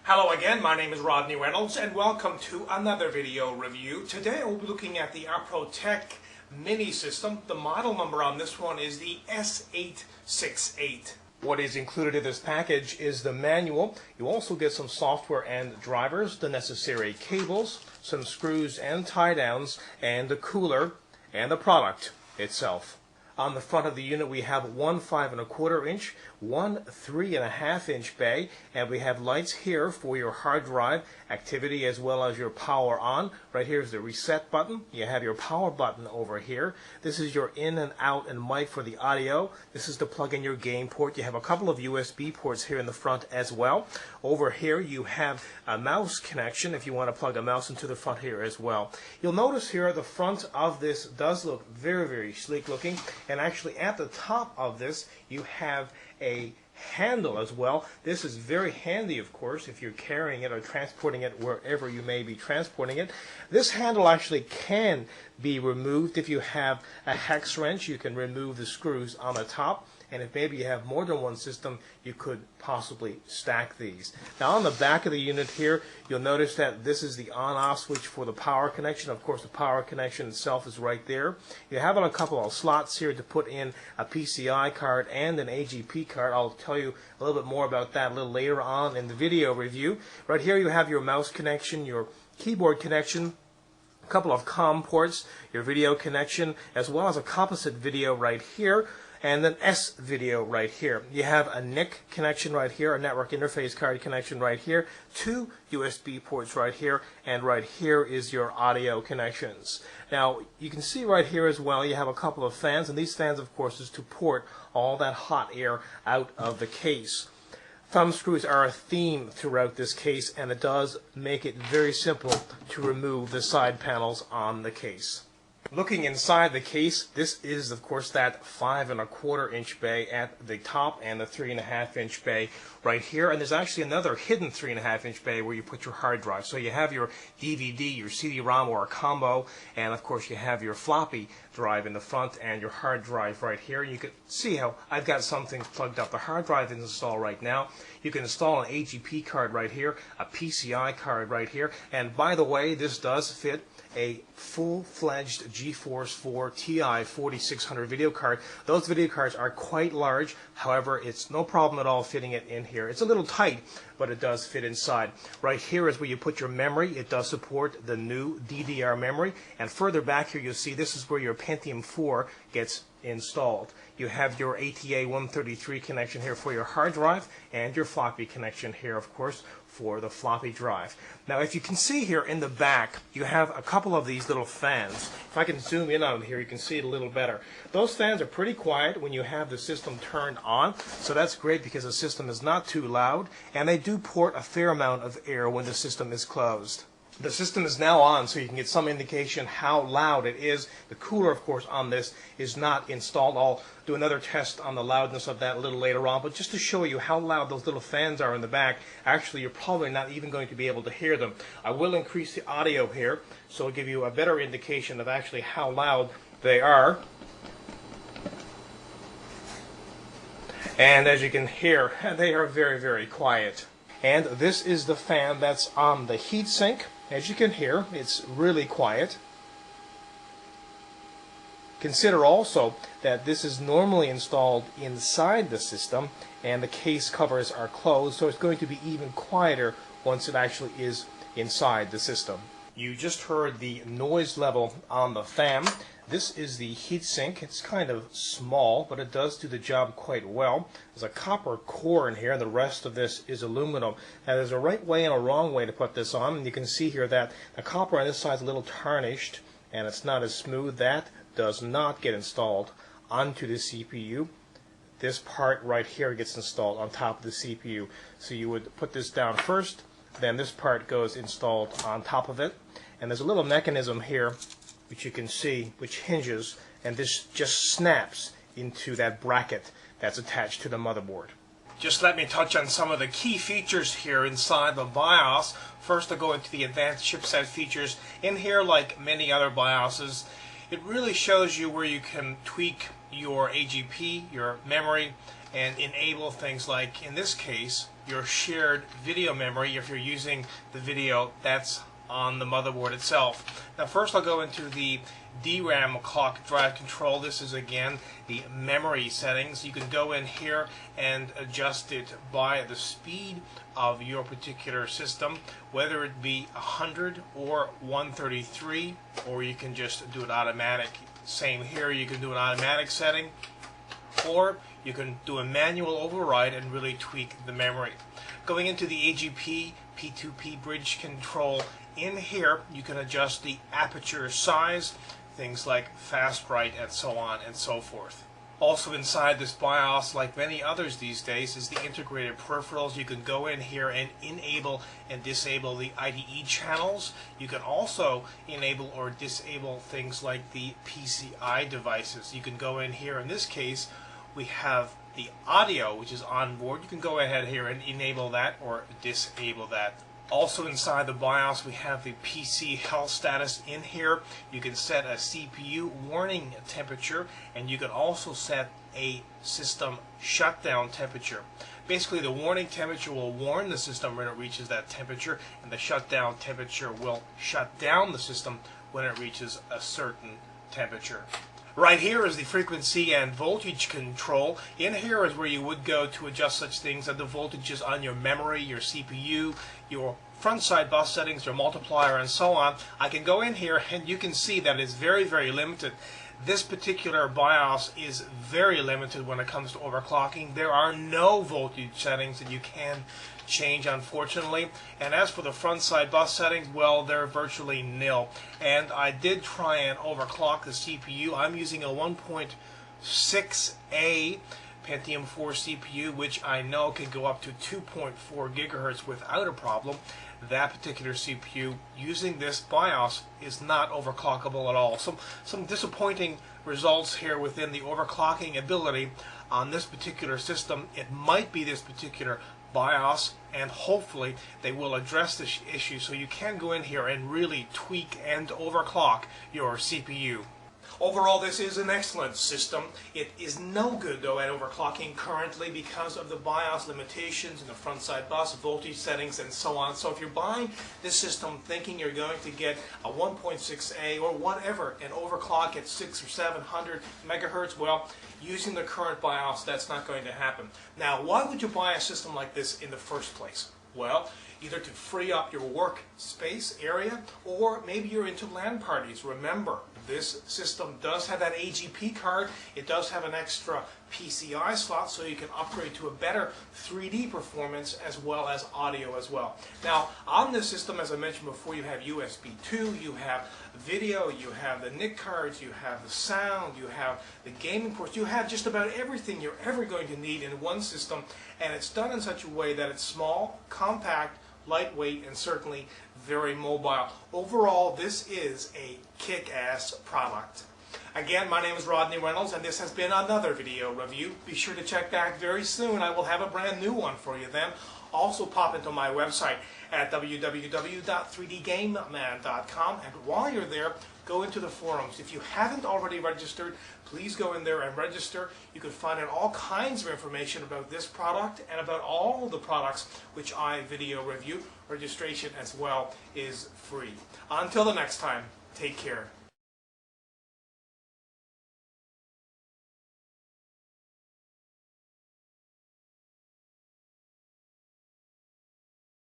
Hello again, my name is Rodney Reynolds and welcome to another video review. Today we'll be looking at the Arprotek mini system. The model number on this one is the S868. What is included in this package is the manual. You also get some software and drivers, the necessary cables, some screws and tie downs, and the cooler and the product itself. On the front of the unit we have one 5¼ inch, one 3½ inch bay, and we have lights here for your hard drive activity as well as your power on. Right here is the reset button. You have your power button over here. This is your in and out and mic for the audio. This is to plug in your game port. You have a couple of USB ports here in the front as well. Over here you have a mouse connection if you want to plug a mouse into the front here as well. You'll notice here the front of this does look very sleek looking. And actually at the top of this you have a handle as well. This is very handy, of course, if you're carrying it or transporting it wherever you may be transporting it. This handle actually can be removed. If you have a hex wrench, you can remove the screws on the top. And if maybe you have more than one system, you could possibly stack these. Now on the back of the unit here, you'll notice that this is the on-off switch for the power connection. Of course, the power connection itself is right there. You have a couple of slots here to put in a PCI card and an AGP card. I'll tell you a little bit more about that a little later on in the video review. Right here you have your mouse connection, your keyboard connection, a couple of COM ports, your video connection, as well as a composite video right here, and then S video right here. You have a NIC connection right here, a network interface card connection right here, two USB ports right here, and right here is your audio connections. Now you can see right here as well you have a couple of fans, and these fans of course is to port all that hot air out of the case. Thumb screws are a theme throughout this case, and it does make it very simple to remove the side panels on the case. Looking inside the case, this is of course that 5¼ inch bay at the top and the 3½ inch bay right here, and there's actually another hidden 3½ inch bay where you put your hard drive. So you have your DVD, your CD-ROM or a combo, and of course you have your floppy drive in the front and your hard drive right here. You can see how I've got some things plugged up. The hard drive is installed right now. You can install an AGP card right here, a PCI card right here, and by the way, this does fit a full-fledged GeForce 4 Ti 4600 video card. Those video cards are quite large, however it's no problem at all fitting it in here. It's a little tight, but it does fit inside. Right here is where you put your memory. It does support the new DDR memory, and further back here you'll see this is where your Pentium 4 gets installed. You have your ATA 133 connection here for your hard drive and your floppy connection here, of course, for the floppy drive. Now, if you can see here in the back, you have a couple of these little fans. If I can zoom in on here, you can see it a little better. Those fans are pretty quiet when you have the system turned on, so that's great because the system is not too loud, and they do port a fair amount of air when the system is closed. The system is now on, so you can get some indication how loud it is. The cooler, of course, on this is not installed. I'll do another test on the loudness of that a little later on, but just to show you how loud those little fans are in the back, actually you're probably not even going to be able to hear them. I will increase the audio here, so it'll give you a better indication of actually how loud they are. And as you can hear, they are very quiet. And this is the fan that's on the heatsink. As you can hear, it's really quiet. Consider also that this is normally installed inside the system and the case covers are closed, so it's going to be even quieter once it actually is inside the system. You just heard the noise level on the fan. This is the heatsink. It's kind of small, but it does do the job quite well. There's a copper core in here, and the rest of this is aluminum. Now, there's a right way and a wrong way to put this on, and you can see here that the copper on this side is a little tarnished, and it's not as smooth. That does not get installed onto the CPU. This part right here gets installed on top of the CPU. So you would put this down first, then this part goes installed on top of it, and there's a little mechanism here which you can see, which hinges, and this just snaps into that bracket that's attached to the motherboard. Just let me touch on some of the key features here inside the BIOS. First, I'll go into the advanced chipset features. In here, like many other BIOSes, it really shows you where you can tweak your AGP, your memory, and enable things like, in this case, your shared video memory if you're using the video that's on the motherboard itself. Now first I'll go into the DRAM clock drive control. This is again the memory settings. You can go in here and adjust it by the speed of your particular system, whether it be 100 or 133, or you can just do it automatic. Same here, you can do an automatic setting, or you can do a manual override and really tweak the memory. Going into the AGP P2P bridge control, in here you can adjust the aperture size, things like fast write and so on and so forth. Also inside this BIOS, like many others these days, is the integrated peripherals. You can go in here and enable and disable the IDE channels. You can also enable or disable things like the PCI devices. You can go in here, in this case we have the audio which is on board. You can go ahead here and enable that or disable that. Also inside the BIOS we have the PC health status in here. You can set a CPU warning temperature, and you can also set a system shutdown temperature. Basically the warning temperature will warn the system when it reaches that temperature, and the shutdown temperature will shut down the system when it reaches a certain temperature. Right here is the frequency and voltage control. In here is where you would go to adjust such things as the voltages on your memory, your CPU, your front side bus settings, your multiplier, and so on. I can go in here and you can see that it's very, very limited. This particular BIOS is very limited when it comes to overclocking. There are no voltage settings that you can change, unfortunately. And as for the front side bus settings, well, they're virtually nil. And I did try and overclock the CPU. I'm using a 1.6A Pentium 4 CPU, which I know can go up to 2.4 gigahertz without a problem. That particular CPU using this BIOS is not overclockable at all. Some disappointing results here within the overclocking ability on this particular system. It might be this particular BIOS, and hopefully they will address this issue so you can go in here and really tweak and overclock your CPU. Overall, this is an excellent system. It is no good, though, at overclocking currently because of the BIOS limitations in the front side bus, voltage settings, and so on. So if you're buying this system thinking you're going to get a 1.6A or whatever and overclock at 600 or 700 megahertz, well, using the current BIOS, that's not going to happen. Now, why would you buy a system like this in the first place? Well, either to free up your workspace area, or maybe you're into LAN parties. Remember, this system does have that AGP card. It does have an extra PCI slot, so you can upgrade to a better 3D performance as well as audio as well. Now, on this system, as I mentioned before, you have USB 2, you have video, you have the NIC cards, you have the sound, you have the gaming ports. You have just about everything you're ever going to need in one system, and it's done in such a way that it's small, compact, lightweight, and certainly very mobile. Overall, this is a kick-ass product. Again, my name is Rodney Reynolds, and this has been another video review. Be sure to check back very soon. I will have a brand new one for you then. Also pop into my website at www.3dgameman.com, and while you're there, go into the forums. If you haven't already registered, please go in there and register. You can find out all kinds of information about this product and about all the products which I video review. Registration as well is free. Until the next time, take care.